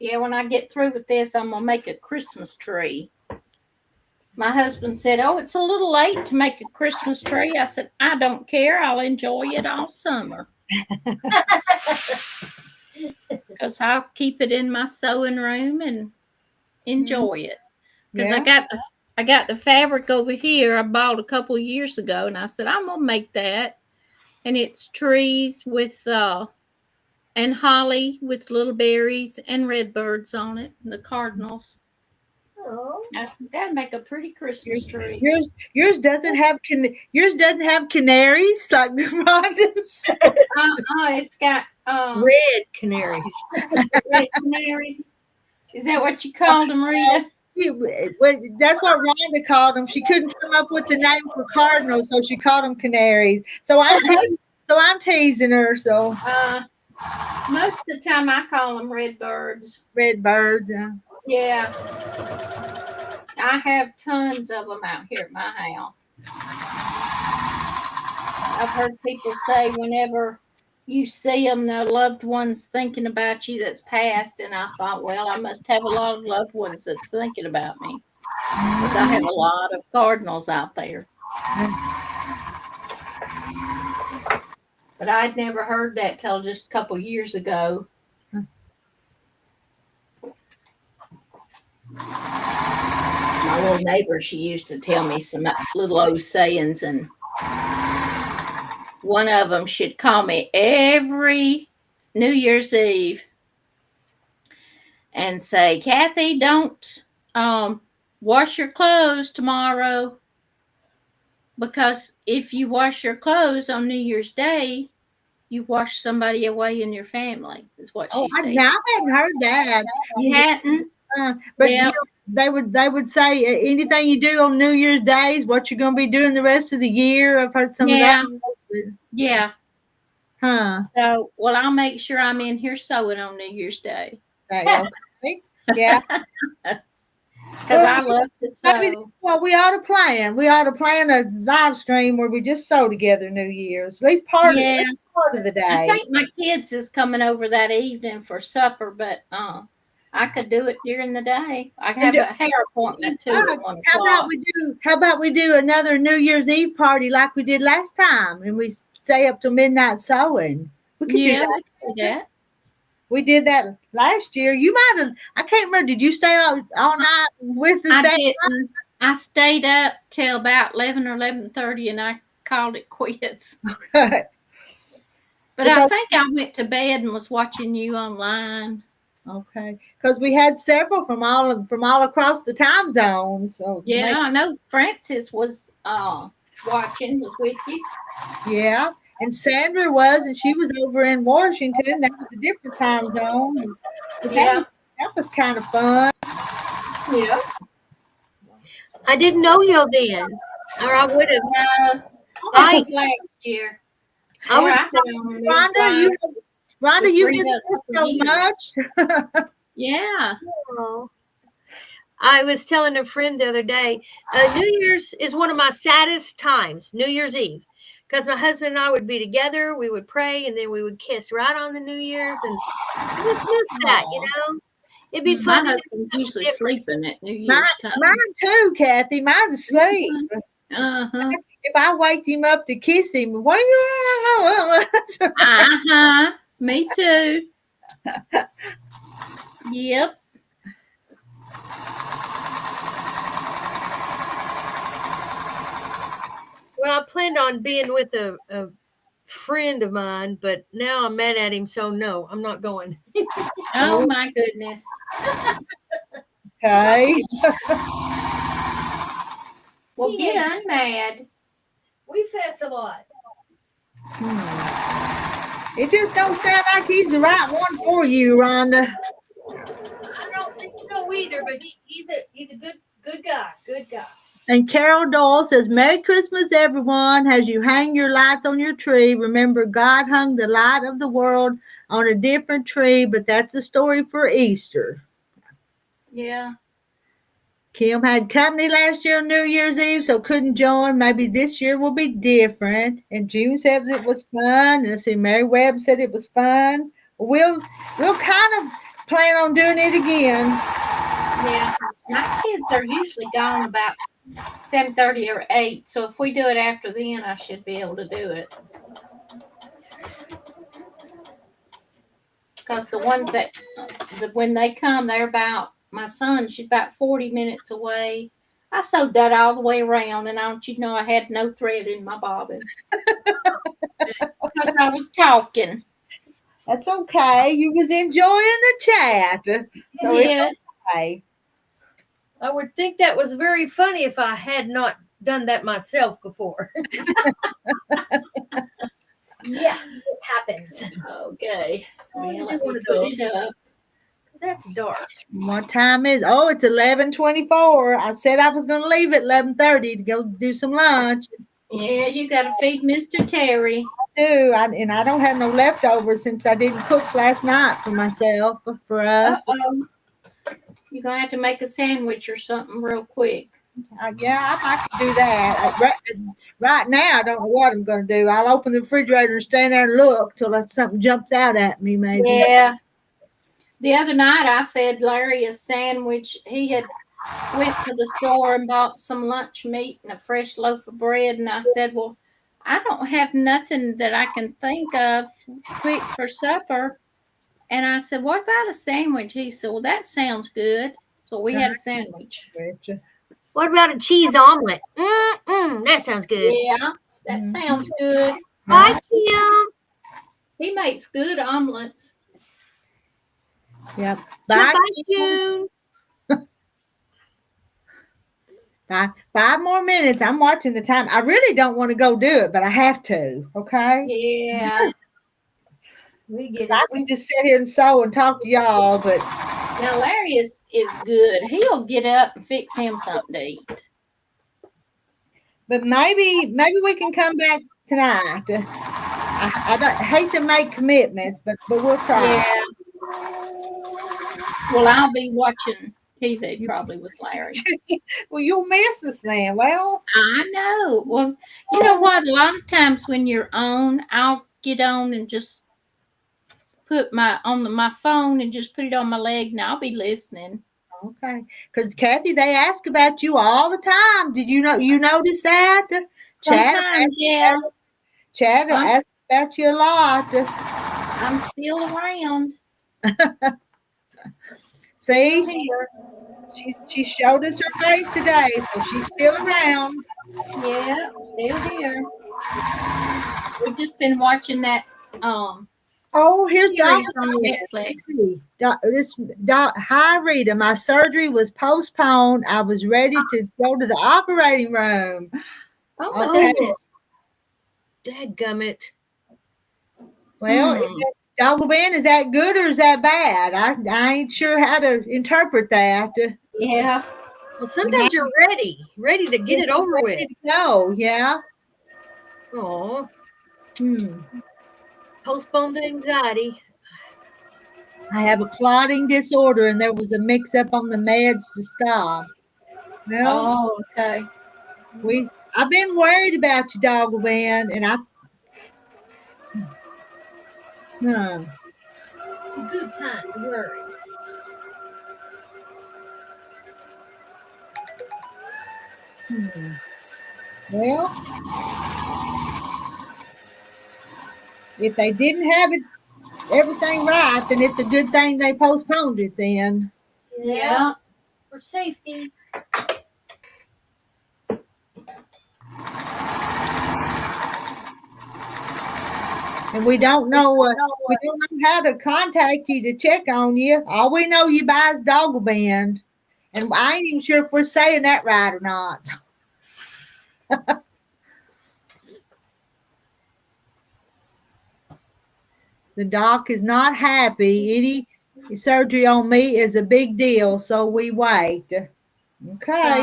Yeah, when I get through with this, I'm going to make a Christmas tree. My husband said, oh, it's a little late to make a Christmas tree. I said, I don't care. I'll enjoy it all summer. Because I'll keep it in my sewing room and enjoy it. Because I got the fabric over here I bought a couple of years ago, and I said, I'm going to make that. And it's trees with and holly with little berries and red birds on it, and the cardinals. Oh. I said, that'd make a pretty Christmas tree. Yours doesn't have canaries like Rhonda's. It's got Red canaries. red canaries. Is that what you called them, Rita? That's what Rhonda called them. She couldn't come up with the name for cardinals, so she called them canaries. So I'm teasing her. So most of the time I call them red birds. Red birds. Yeah. I have tons of them out here at my house. I've heard people say whenever you see them, their loved ones thinking about you that's passed, and I thought, well, I must have a lot of loved ones that's thinking about me. Because I have a lot of cardinals out there. But I'd never heard that till just a couple years ago. My little neighbor, she used to tell me some little old sayings, and one of them, she'd call me every New Year's Eve and say, Kathy, don't wash your clothes tomorrow, because if you wash your clothes on New Year's Day, you wash somebody away in your family, is what she said. I hadn't heard that. You hadn't? But yeah. They would say anything you do on New Year's Day is what you're going to be doing the rest of the year. I've heard some of that. Yeah. Huh. So, well, I'll make sure I'm in here sewing on New Year's Day. Okay. Yeah. Because I love to sew. Well, we ought to plan a live stream where we just sew together New Year's. At least part of the day. I think my kids is coming over that evening for supper, but I could do it during the day. I have a hair appointment too at 1 How about o'clock. we do another New Year's Eve party like we did last time, and we stay up till midnight sewing? We could do Yeah, that. we could do that. We did that last year. You might have. I can't remember. Did you stay up all night with us? I that didn't. I stayed up till about 11 or 11:30, and I called it quits. night? But I think I went to bed and was watching you online. Okay, because we had several from all across the time zone. So Yeah, I know Francis was watching, was with you. yeah, and Sandra was, and she was over in Washington. That was a different time zone. But Yeah. that was kind of fun. Yeah. I didn't know you then, or I would have. That was last year. I was Rhonda, you Bring missed up us for so years. much. Yeah. Oh. I was telling a friend the other day, New Year's is one of my saddest times, New Year's Eve, because my husband and I would be together, we would pray, and then we would kiss right on the New Year's, and I just miss that, you know. It'd be fun. My husband's usually sleeping at New Year's time. Mine too, Kathy. Mine's asleep. Uh-huh. If I wake him up to kiss him, what you? Uh-huh. Me too. Yep. Well, I planned on being with a friend of mine, but now I'm mad at him, so no, I'm not going. Oh my goodness. Okay. Well, get unmad. We fuss a lot. It just don't sound like he's the right one for you, Rhonda. I don't think so either, but he's a good guy. Good guy. And Carol Doyle says, Merry Christmas, everyone. As you hang your lights on your tree, remember God hung the light of the world on a different tree, but that's a story for Easter. Yeah. Kim had company last year on New Year's Eve, so couldn't join. Maybe this year will be different. And June says it was fun. And I see Mary Webb said it was fun. We'll kind of plan on doing it again. Yeah. My kids are usually gone about 7:30 or 8, so if we do it after then, I should be able to do it. Because the ones that, when they come, they're about, my son, she's about 40 minutes away. I sewed that all the way around, and don't you know I had no thread in my bobbin. Because I was talking. That's okay. You was enjoying the chat. So Yes. it's okay. I would think that was very funny if I had not done that myself before. Yeah, it happens. Okay. Well, you let wanna me put do? it up. That's dark. What time is? Oh, it's 11:24. I said I was going to leave at 11:30 to go do some lunch. Yeah, you got to feed Mr. Terry. And I don't have no leftovers since I didn't cook last night for myself, for us. Uh-oh. You're going to have to make a sandwich or something real quick. Yeah, I might do that. Right now, I don't know what I'm going to do. I'll open the refrigerator and stand there and look till something jumps out at me, maybe. Yeah. The other night, I fed Larry a sandwich. He had went to the store and bought some lunch meat and a fresh loaf of bread. And I said, well, I don't have nothing that I can think of quick for supper. And I said, what about a sandwich? He said, well, that sounds good. So we had a sandwich. What about a cheese omelet? That sounds good. Yeah, that sounds good. Bye, Kim. He makes good omelets. Yep. Bye, Bye, June. 5 more minutes. I'm watching the time. I really don't want to go do it, but I have to. Okay. Yeah. We get I it. can just sit here and sew and talk to y'all, but Now Larry is good. He'll get up and fix him something to eat. maybe we can come back tonight. I don't hate to make commitments, but we'll try. Yeah. Well, I'll be watching TV probably with Larry. Well, you'll miss us then. Well, I know. Well, you know what? A lot of times when you're on, I'll get on and just put my phone and just put it on my leg, and I'll be listening. Okay, because Kathy, they ask about you all the time. Did you notice that? Sometimes, yeah, Chad I'm, asked about you a lot. I'm still around. See, Still here. she showed us her face today, so she's still around. Yeah, still here. We've just been watching that Oh, here's series Dr. on Ben. Netflix. Let's see. Hi, Rita. My surgery was postponed. I was ready to go to the operating room. Oh my Okay. goodness. Dadgummit. Well, Doggle Ben, is that good or is that bad? I ain't sure how to interpret that. Yeah. Well, sometimes you're ready to get it over with. Ready to go, yeah. Oh, Hmm. postpone the anxiety. I have a clotting disorder, and there was a mix-up on the meds to stop. Well, Oh, okay. I've been worried about you, Doggle Ben, and A good kind of worry. Well, if they didn't have everything right, then it's a good thing they postponed it then. Yeah. For safety. And we don't know how to contact you to check on you. All we know you buy is Doggle Band. And I ain't even sure if we're saying that right or not. The doc is not happy. Any surgery on me is a big deal, so we wait. Okay.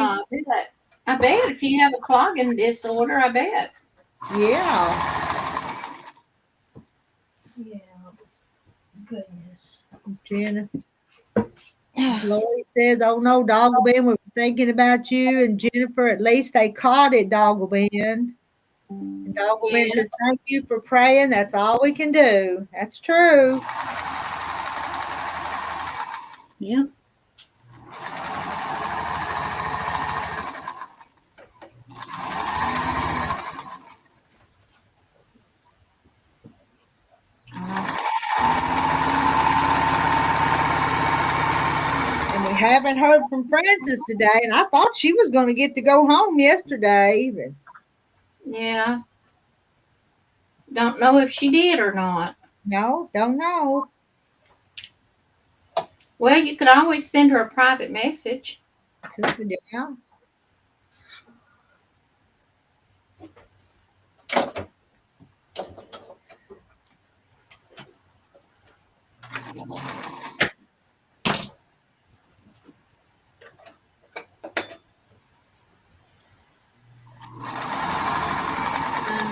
I bet if you have a clogging disorder, I bet. Yeah. Yeah. Goodness. Jenna. Lori says, "Oh no, Doggle Ben, we were thinking about you and Jennifer. At least they caught it, Doggle Ben." And Doggle Ben says, "Thank you for praying. That's all we can do." That's true. Yeah. And we haven't heard from Frances today, and I thought she was going to get to go home yesterday. But Yeah. Don't know if she did or not. no, don't know. Well, you could always send her a private message. Yeah.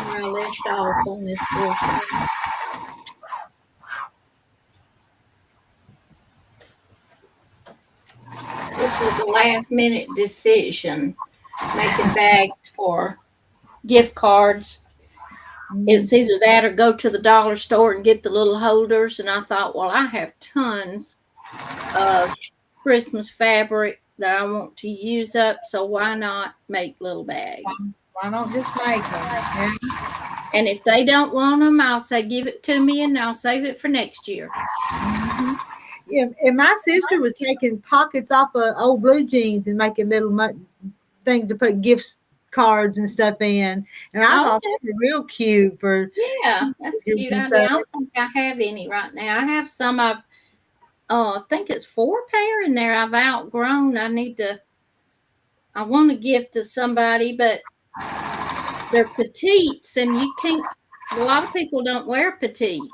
Where I left off on this book. This was a last minute decision, making bags for gift cards. It's either that or go to the dollar store and get the little holders. And I thought, well, I have tons of Christmas fabric that I want to use up, so why not make little bags? Why not just make them? Yeah. And if they don't want them, I'll say, give it to me and I'll save it for next year. Mm-hmm. Yeah, and my sister was taking pockets off of old blue jeans and making little things to put gift cards and stuff in. And I thought they were real cute for. Yeah, that's cute. I don't think I have any right now. I have some of, I think it's 4 pair in there I've outgrown. I want to gift to somebody, but they're petites and you can't, a lot of people don't wear petites.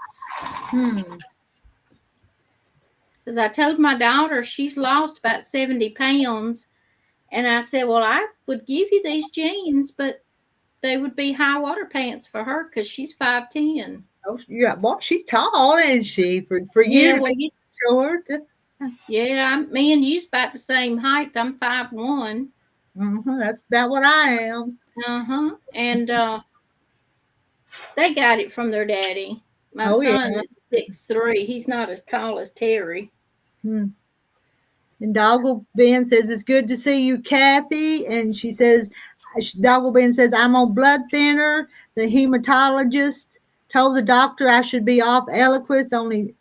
Because I told my daughter she's lost about 70 pounds. And I said, well, I would give you these jeans, but they would be high water pants for her because she's 5'10". Oh, yeah, well, she's tall, isn't she? For you to be short. Yeah, me and you's about the same height. I'm 5'1". That's about what I am. And they got it from their daddy. My Oh, son yeah. is 6'3". He's not as tall as Terry. And Doggle Ben says, it's good to see you, Kathy. And she says, Doggle Ben says, I'm on blood thinner. The hematologist told the doctor I should be off Eliquis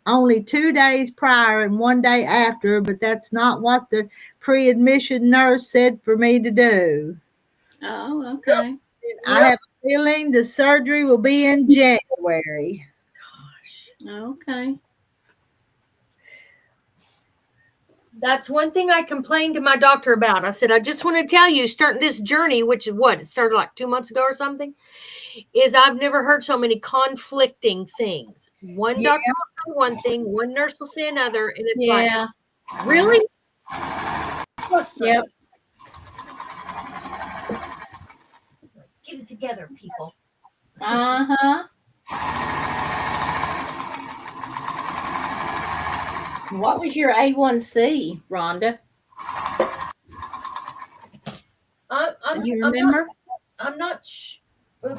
only 2 days prior and 1 day after, but that's not what the pre-admission nurse said for me to do. Oh, okay. I have a feeling the surgery will be in January. Okay. That's one thing I complained to my doctor about. I said, I just want to tell you, starting this journey, which is what, it started like 2 months ago or something, is I've never heard so many conflicting things. One doctor will say one thing, one nurse will say another, and it's like, really? Yep. Get it together, people. Uh-huh. What was your A1C, Rhonda? Do you remember? I'm not sure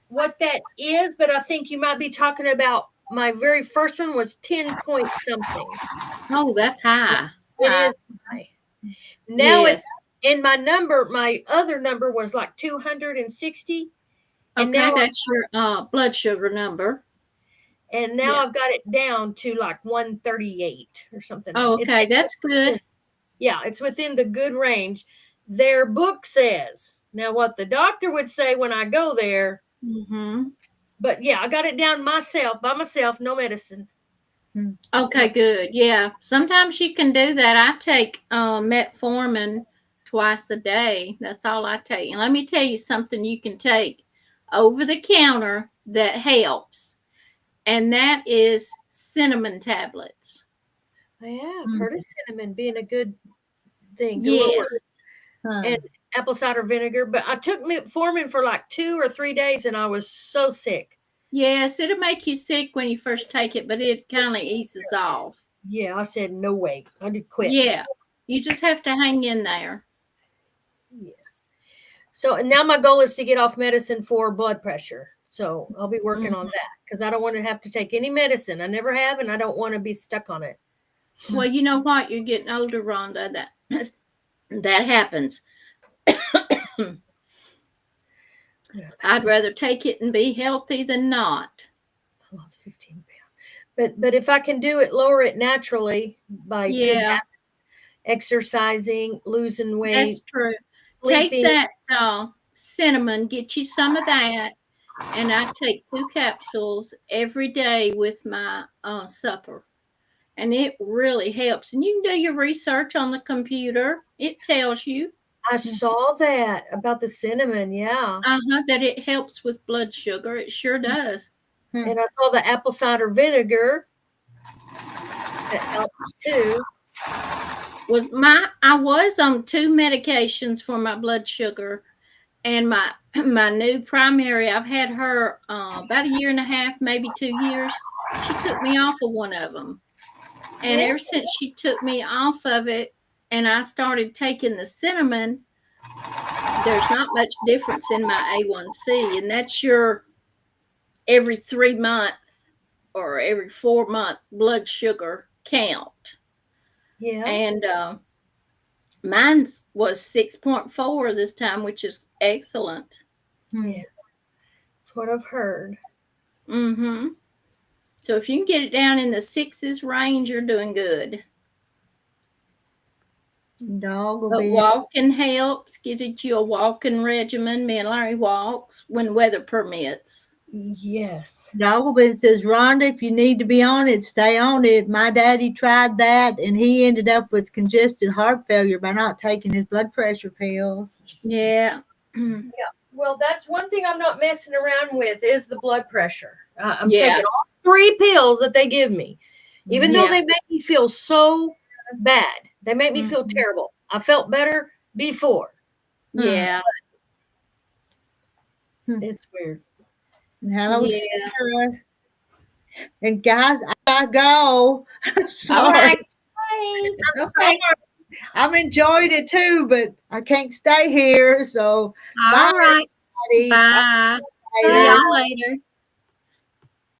what that is, but I think you might be talking about my very first one was 10 point something. Oh, that's high. It is high. Now it's in my other number was like 260. And okay, now that's your blood sugar number. And now I've got it down to like 138 or something. Oh, okay, that's good. Yeah, it's within the good range. Their book says. Now, what the doctor would say when I go there. Mm-hmm. But yeah, I got it down by myself, no medicine. Okay, good. Yeah, sometimes you can do that. I take metformin twice a day. That's all I take. And let me tell you something you can take over the counter that helps, and that is cinnamon tablets. Yeah, I've heard of cinnamon being a good thing to Yes. lower. And apple cider vinegar. But I took metformin for like 2 or 3 days, and I was so sick. Yes, it'll make you sick when you first take it, but it kind of eases off. Yeah, I said, no way. I did quit. Yeah, you just have to hang in there. Yeah. So now my goal is to get off medicine for blood pressure. So I'll be working on that because I don't want to have to take any medicine. I never have, and I don't want to be stuck on it. Well, you know what? You're getting older, Rhonda. That happens. I'd rather take it and be healthy than not. I lost 15 pounds. But if I can do it, lower it naturally by good habits, exercising, losing weight. That's true. Sleeping. Take that cinnamon, get you some of that, and I take 2 capsules every day with my supper. And it really helps. And you can do your research on the computer. It tells you. I saw that about the cinnamon, yeah. That it helps with blood sugar. It sure does. And I saw the apple cider vinegar. That helps too. I was on 2 medications for my blood sugar, and my new primary, I've had her about 1.5 years, maybe 2 years. She took me off of one of them. And ever since she took me off of it and I started taking the cinnamon, there's not much difference in my A1C. And that's your every 3 month or every 4 month blood sugar count. Yeah. And mine was 6.4 this time, which is excellent. Yeah. That's what I've heard. Mm-hmm. So if you can get it down in the 6s range, you're doing good. But walking helps. Get you a walking regimen. Me and Larry walks when weather permits. Yes. Dogglebin says, Rhonda, if you need to be on it, stay on it. My daddy tried that, and he ended up with congested heart failure by not taking his blood pressure pills. Yeah. Yeah. Well, that's one thing I'm not messing around with is the blood pressure. I'm taking all 3 pills that they give me, even though they make me feel so bad. They make me feel terrible. I felt better before. Yeah. It's weird. Hello, Sarah. And guys, I gotta go. I'm sorry. All right. I'm sorry. I'm enjoying it too, but I can't stay here. So All bye, right. everybody. I'll Bye. see you See later. y'all later.